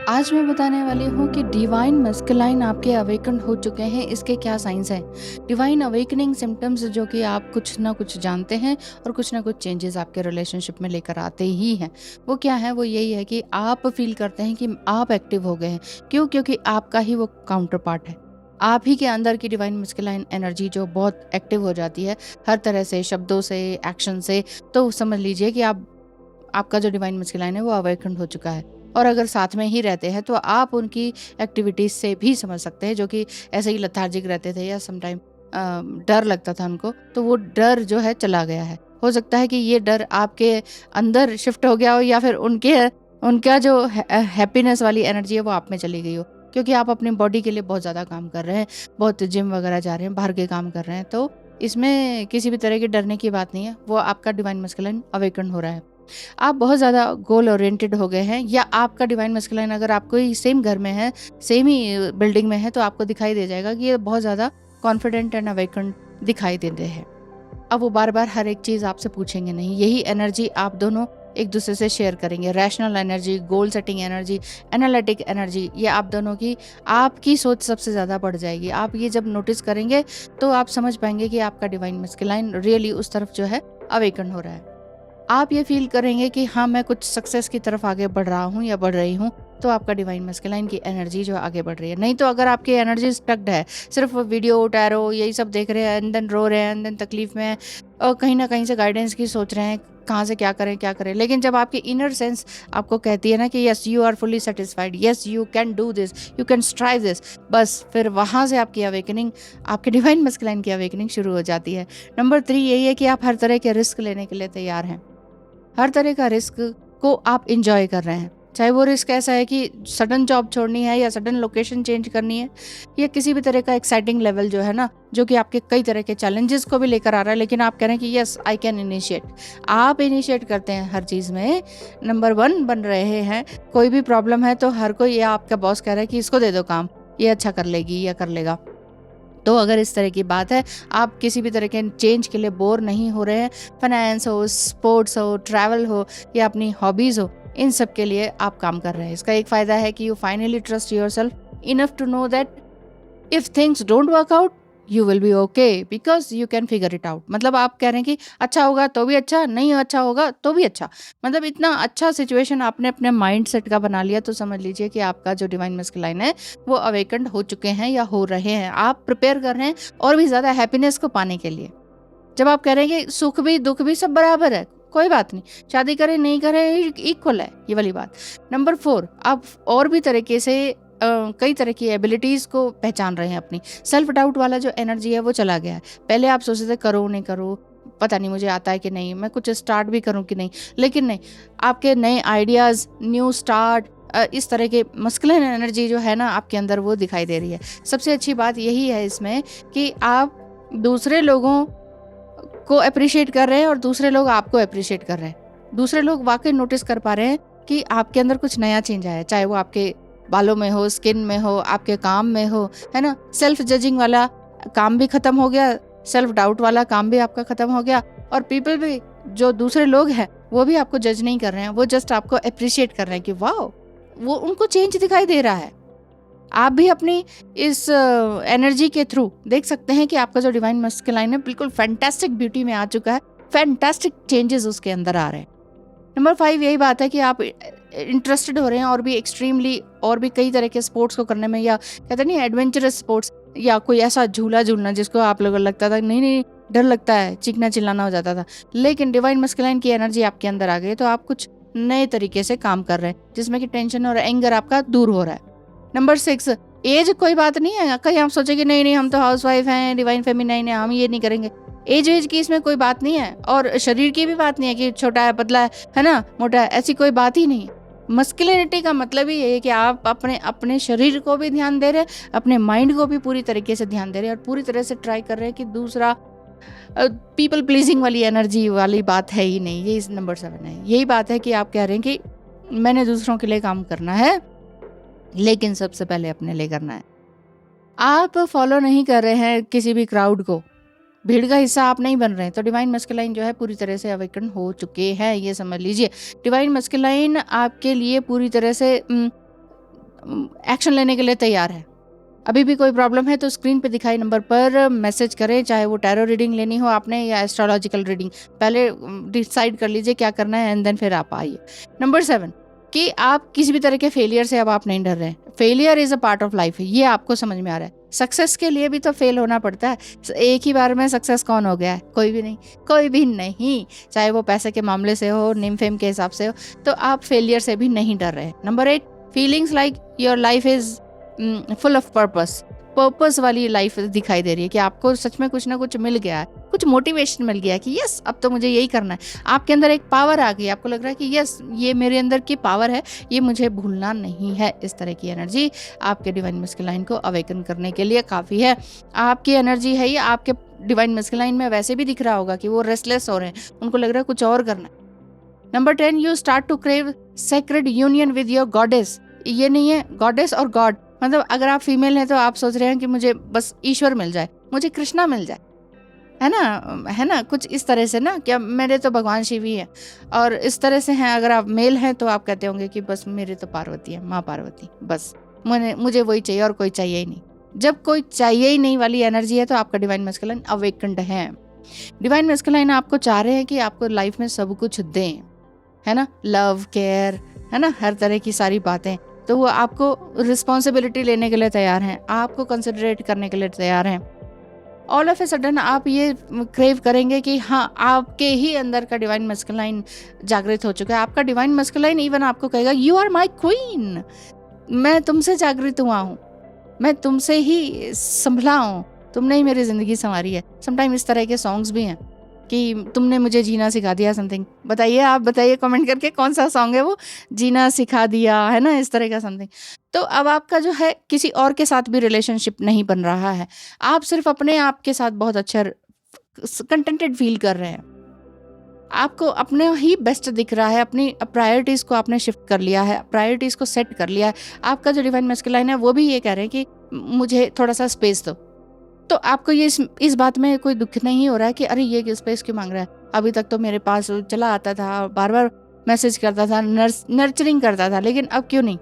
आज मैं बताने वाली हूँ कि डिवाइन मस्कुलाइन आपके अवेकन हो चुके हैं, इसके क्या साइंस हैं। डिवाइन अवेकनिंग सिम्टम्स जो कि आप कुछ ना कुछ जानते हैं और कुछ ना कुछ चेंजेस आपके रिलेशनशिप में लेकर आते ही हैं। वो क्या है? वो यही है कि आप फील करते हैं कि आप एक्टिव हो गए हैं। क्यों? क्योंकि आपका ही वो काउंटर पार्ट है। आप ही के अंदर की डिवाइन मस्कुलाइन एनर्जी जो बहुत एक्टिव हो जाती है हर तरह से, शब्दों से, एक्शन से। तो समझ लीजिए कि आपका जो डिवाइन मस्कुलाइन है वो अवेकन हो चुका है। और अगर साथ में ही रहते हैं तो आप उनकी एक्टिविटीज से भी समझ सकते हैं, जो कि ऐसे ही लेथार्जिक रहते थे या समटाइम डर लगता था उनको, तो वो डर जो है चला गया है। हो सकता है कि ये डर आपके अंदर शिफ्ट हो गया हो, या फिर उनका जो हैप्पीनेस वाली एनर्जी है वो आप में चली गई हो, क्योंकि आप अपनी बॉडी के लिए बहुत ज़्यादा काम कर रहे हैं, बहुत जिम वगैरह जा रहे हैं, बाहर के काम कर रहे हैं। तो इसमें किसी भी तरह के डरने की बात नहीं है। वो आपका डिवाइन मस्कुलाइन अवेकन हो रहा है। आप बहुत ज़्यादा गोल ओरिएंटेड हो गए हैं, या आपका डिवाइन मस्कुलाइन अगर आपको ही सेम घर में है, सेम ही बिल्डिंग में है, तो आपको दिखाई दे जाएगा कि ये बहुत ज़्यादा कॉन्फिडेंट एंड अवेकन दिखाई देते हैं। अब वो बार बार हर एक चीज़ आपसे पूछेंगे नहीं। यही एनर्जी आप दोनों एक दूसरे से शेयर करेंगे। Rational energy, goal setting energy, analytic energy, ये आप दोनों की, आपकी सोच सबसे ज़्यादा बढ़ जाएगी। आप ये जब नोटिस करेंगे तो आप समझ पाएंगे कि आपका डिवाइन मस्कुलाइन रियली उस तरफ जो है अवेकन हो रहा है। आप ये फील करेंगे कि हाँ, मैं कुछ सक्सेस की तरफ आगे बढ़ रहा हूँ या बढ़ रही हूँ, तो आपका डिवाइन मस्कुलाइन की एनर्जी जो आगे बढ़ रही है। नहीं तो अगर आपकी एनर्जी स्टक्ड है, सिर्फ वीडियो, टैरो, यही सब देख रहे हैं, एंड देन रो रहे हैं, एंड देन तकलीफ में हैं, और कहीं ना कहीं से गाइडेंस की सोच रहे हैं, कहाँ से क्या करें क्या करें। लेकिन जब आपकी इनर सेंस आपको कहती है ना कि yes you are fully satisfied, yes you can do this, you can strive this, बस फिर वहाँ से आपकी अवेकनिंग, आपके डिवाइन मस्कुलाइन की अवेकनिंग शुरू हो जाती है। नंबर 3 यही है कि आप हर तरह के रिस्क लेने के लिए तैयार हैं। हर तरह का रिस्क को आप इंजॉय कर रहे हैं, चाहे वो रिस्क ऐसा है कि सडन जॉब छोड़नी है, या सडन लोकेशन चेंज करनी है, या किसी भी तरह का एक्साइटिंग लेवल जो है ना, जो कि आपके कई तरह के चैलेंजेस को भी लेकर आ रहा है, लेकिन आप कह रहे हैं कि यस आई कैन इनिशिएट। आप इनिशिएट करते हैं हर चीज़ में, नंबर 1 बन रहे हैं। कोई भी प्रॉब्लम है तो हर कोई, या आपका बॉस कह रहा है कि इसको दे दो काम, ये अच्छा कर लेगी या कर लेगा। तो अगर इस तरह की बात है, आप किसी भी तरह के चेंज के लिए बोर नहीं हो रहे हैं, फाइनेंस हो, स्पोर्ट्स हो, ट्रैवल हो, या अपनी हॉबीज़ हो, इन सब के लिए आप काम कर रहे हैं। इसका एक फ़ायदा है कि you finally trust yourself enough to know that if things don't work out you will be okay, because you can figure it out. मतलब आप कह रहे हैं कि अच्छा होगा तो भी अच्छा, नहीं अच्छा होगा तो भी अच्छा। मतलब इतना अच्छा सिचुएशन आपने अपने माइंड सेट का बना लिया, तो समझ लीजिए कि आपका जो डिवाइन मस्कुलाइन है वो अवेकन्ड हो चुके हैं या हो रहे हैं। आप प्रिपेयर कर रहे हैं और भी ज़्यादा हैप्पीनेस को पाने के लिए। जब आप कह रहे हैं कि सुख भी दुख भी सब बराबर है, कोई बात नहीं, शादी करें नहीं करें इक्वल है, ये वाली बात। नंबर 4, आप और भी तरीके से कई तरह की एबिलिटीज़ को पहचान रहे हैं अपनी। सेल्फ डाउट वाला जो एनर्जी है वो चला गया है। पहले आप सोचते थे करो नहीं करो, पता नहीं मुझे आता है कि नहीं, मैं कुछ स्टार्ट भी करूं कि नहीं, लेकिन नहीं, आपके नए आइडियाज़, न्यू स्टार्ट, इस तरह के मस्कुलिन एनर्जी जो है ना आपके अंदर, वो दिखाई दे रही है। सबसे अच्छी बात यही है इसमें कि आप दूसरे लोगों को अप्रिशिएट कर रहे हैं और दूसरे लोग आपको अप्रिशिएट कर रहे हैं। दूसरे लोग वाकई नोटिस कर पा रहे हैं कि आपके अंदर कुछ नया चेंज आया है, चाहे वो आपके बालों में हो, स्किन में हो, आपके काम में हो, है ना। सेल्फ जजिंग वाला काम भी खत्म हो गया, सेल्फ डाउट वाला काम भी आपका खत्म हो गया, और पीपल भी, जो दूसरे लोग हैं वो भी आपको जज नहीं कर रहे हैं, वो जस्ट आपको अप्रिशिएट कर रहे हैं कि वाह, वो उनको चेंज दिखाई दे रहा है। आप भी अपनी इस एनर्जी के थ्रू देख सकते हैं कि आपका जो डिवाइन मस्कुलाइन है बिल्कुल फैंटास्टिक ब्यूटी में आ चुका है, फैंटास्टिक चेंजेस उसके अंदर आ रहे हैं। नंबर 5 यही बात है कि आप इंटरेस्टेड हो रहे हैं और भी एक्सट्रीमली, और भी कई तरह के स्पोर्ट्स को करने में, या कहते नहीं एडवेंचरस स्पोर्ट्स, या कोई ऐसा झूला झूलना जिसको आप लोगों को लगता था नहीं नहीं डर लगता है, चीखना चिल्लाना हो जाता था, लेकिन डिवाइन मस्कुलाइन की एनर्जी आपके अंदर आ गई, तो आप कुछ नए तरीके से काम कर रहे हैं, जिसमें कि टेंशन और एंगर आपका दूर हो रहा है। नंबर 6, एज कोई बात नहीं है। कहीं आप सोचे कि नहीं नहीं हम तो हाउस वाइफ हैं, डिवाइन फेमिनाइन है, हम ये नहीं करेंगे। एज की इसमें कोई बात नहीं है, और शरीर की भी बात नहीं है कि छोटा है, पतला है ना, मोटा है, ऐसी कोई बात ही नहीं। मस्कुलिनिटी का मतलब ही है कि आप अपने शरीर को भी ध्यान दे रहे हैं, अपने माइंड को भी पूरी तरीके से ध्यान दे रहे हैं, और पूरी तरह से ट्राई कर रहे हैं कि दूसरा पीपल प्लीजिंग वाली एनर्जी वाली बात है ही नहीं। ये इस नंबर 7 है। यही बात है कि आप कह रहे हैं कि मैंने दूसरों के लिए काम करना है, लेकिन सबसे पहले अपने लिए करना है। आप फॉलो नहीं कर रहे हैं किसी भी क्राउड को, भीड़ का हिस्सा आप नहीं बन रहे हैं, तो डिवाइन मस्कुलाइन जो है पूरी तरह से अवेकन हो चुके हैं, ये समझ लीजिए। डिवाइन मस्कुलाइन आपके लिए पूरी तरह से एक्शन लेने के लिए तैयार है। अभी भी कोई प्रॉब्लम है तो स्क्रीन पे दिखाई नंबर पर मैसेज करें, चाहे वो टैरो रीडिंग लेनी हो आपने या एस्ट्रोलॉजिकल रीडिंग। पहले डिसाइड कर लीजिए क्या करना है एंड देन फिर आप आइए। नंबर 7 कि आप किसी भी तरह के फेलियर से अब आप नहीं डर रहे हैं। Failure is a part of life, ये आपको समझ में आ रहा है। सक्सेस के लिए भी तो फेल होना पड़ता है। एक ही बार में सक्सेस कौन हो गया है? कोई भी नहीं, कोई भी नहीं। चाहे वो पैसे के मामले से हो, नेम फेम के हिसाब से हो, तो आप फेलियर से भी नहीं डर रहे हैं। Number 8 feelings like your life is full of purpose वाली लाइफ दिखाई दे रही है कि आपको सच में कुछ ना कुछ मिल गया है, कुछ मोटिवेशन मिल गया है कि यस अब तो मुझे यही करना है। आपके अंदर एक पावर आ गई, आपको लग रहा है कि यस ये मेरे अंदर की पावर है, ये मुझे भूलना नहीं है। इस तरह की एनर्जी आपके डिवाइन मैस्कुलाइन को अवेकन करने के लिए काफ़ी है। आपकी एनर्जी है ये, आपके डिवाइन मैस्कुलाइन में वैसे भी दिख रहा होगा कि वो रेस्टलेस हो रहे हैं, उनको लग रहा है कुछ और करना है। Number 10 you start to crave sacred union with your goddess. ये नहीं है गॉडेस और गॉड, मतलब अगर आप फीमेल हैं तो आप सोच रहे हैं कि मुझे बस ईश्वर मिल जाए, मुझे कृष्णा मिल जाए, है ना कुछ इस तरह से ना, क्या मेरे तो भगवान शिव ही है। और इस तरह से हैं अगर आप मेल हैं तो आप कहते होंगे कि बस मेरे तो पार्वती है, माँ पार्वती, बस मुझे वही चाहिए और कोई चाहिए ही नहीं। जब कोई चाहिए ही नहीं वाली एनर्जी है तो आपका डिवाइन मैस्कुलाइन अवेकन्ड है। डिवाइन मैस्कुलाइन आपको चाह रहे हैं कि आपको लाइफ में सब कुछ दें, है ना, लव केयर, है ना, हर तरह की सारी बातें। तो वो आपको रिस्पॉन्सिबिलिटी लेने के लिए तैयार हैं, आपको कंसिडरेट करने के लिए तैयार हैं। ऑल ऑफ ए सडन आप ये क्रेव करेंगे कि हाँ आपके ही अंदर का डिवाइन मैस्कुलाइन जागृत हो चुका है। आपका डिवाइन मैस्कुलाइन इवन आपको कहेगा यू आर माई क्वीन, मैं तुमसे जागृत हुआ हूँ, मैं तुमसे ही संभला हूँ, तुमने ही मेरी ज़िंदगी संवारी है। समटाइम इस तरह के सॉन्ग्स भी हैं कि तुमने मुझे जीना सिखा दिया समथिंग। बताइए, आप बताइए कमेंट करके कौन सा सॉन्ग है वो, जीना सिखा दिया, है ना, इस तरह का समथिंग। तो अब आपका जो है किसी और के साथ भी रिलेशनशिप नहीं बन रहा है, आप सिर्फ अपने आप के साथ बहुत अच्छा कंटेंटेड फील कर रहे हैं। आपको अपने ही बेस्ट दिख रहा है, अपनी प्रायोरिटीज़ को आपने शिफ्ट कर लिया है, प्रायोरिटीज़ को सेट कर लिया है। आपका जो डिवाइन मैस्कुलाइन है वो भी ये कह रहे हैं कि मुझे थोड़ा सा स्पेस दो। तो आपको ये इस बात में कोई दुख नहीं हो रहा है कि अरे ये स्पेस क्यों मांग रहा है, अभी तक तो मेरे पास चला आता था, बार बार मैसेज करता था, नर्चरिंग करता था, लेकिन अब क्यों नहीं।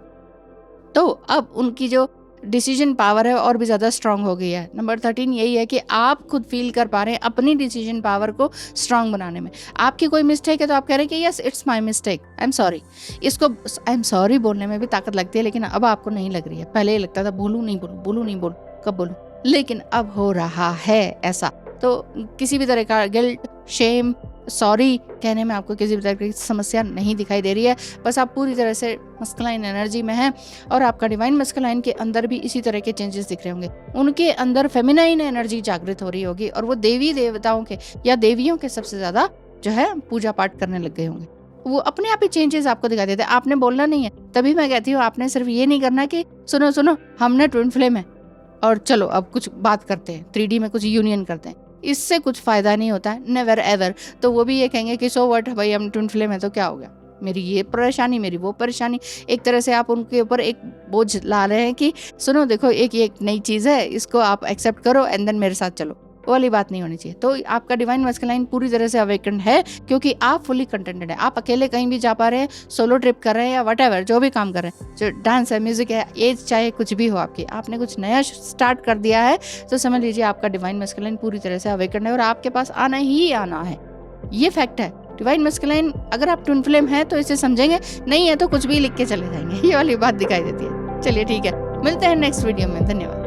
तो अब उनकी जो डिसीजन पावर है और भी ज़्यादा स्ट्रांग हो गई है। नंबर 13 यही है कि आप खुद फील कर पा रहे हैं अपनी डिसीजन पावर को स्ट्रांग बनाने में। आपकी कोई मिस्टेक है तो आप कह रहे हैं कि yes it's my mistake, I am sorry. इसको आई एम सॉरी बोलने में भी ताकत लगती है, लेकिन अब आपको नहीं लग रही है। पहले ये लगता था बोलूँ नहीं बोलूँ, कब बोलूँ, लेकिन अब हो रहा है ऐसा। तो किसी भी तरह का गिल्ट, शेम, सॉरी कहने में आपको किसी भी तरह की समस्या नहीं दिखाई दे रही है। बस आप पूरी तरह से मस्कुलाइन एनर्जी में हैं और आपका डिवाइन मस्कुलाइन के अंदर भी इसी तरह के चेंजेस दिख रहे होंगे। उनके अंदर फेमिनाइन एनर्जी जागृत हो रही होगी और वो देवी देवताओं के या देवियों के सबसे ज़्यादा जो है पूजा पाठ करने लग गए होंगे। वो अपने आप ही चेंजेस आपको दिखा देते हैं। आपने बोलना नहीं है, तभी मैं कहती हूँ आपने सिर्फ ये नहीं करना कि सुनो हमने ट्विन फ्लेम है और चलो अब कुछ बात करते हैं, 3D में कुछ यूनियन करते हैं। इससे कुछ फ़ायदा नहीं होता है, नेवर एवर। तो वो भी ये कहेंगे कि सो व्हाट भाई, हम ट्विन फ्लेम है तो क्या हो गया, मेरी ये परेशानी, मेरी वो परेशानी। एक तरह से आप उनके ऊपर एक बोझ ला रहे हैं कि सुनो देखो एक नई चीज़ है, इसको आप एक्सेप्ट करो एंड देन मेरे साथ चलो। वो वाली बात नहीं होनी चाहिए। तो आपका डिवाइन मैस्कुलाइन पूरी तरह से अवेकन्ड है क्योंकि आप फुली कंटेंटेड है। आप अकेले कहीं भी जा पा रहे हैं, सोलो ट्रिप कर रहे हैं या व्हाटएवर जो भी काम कर रहे हैं, जो डांस है, म्यूजिक है, एज चाहे कुछ भी हो आपकी, आपने कुछ नया स्टार्ट कर दिया है तो समझ लीजिए आपका डिवाइन मैस्कुलाइन पूरी तरह से अवेकन्ड है और आपके पास आना ही आना है। ये फैक्ट है। डिवाइन मैस्कुलाइन अगर आप ट्विन फ्लेम है तो इसे समझेंगे, नहीं है तो कुछ भी लिख के चले जाएंगे। ये वाली बात दिखाई देती है। चलिए ठीक है, मिलते हैं नेक्स्ट वीडियो में। धन्यवाद।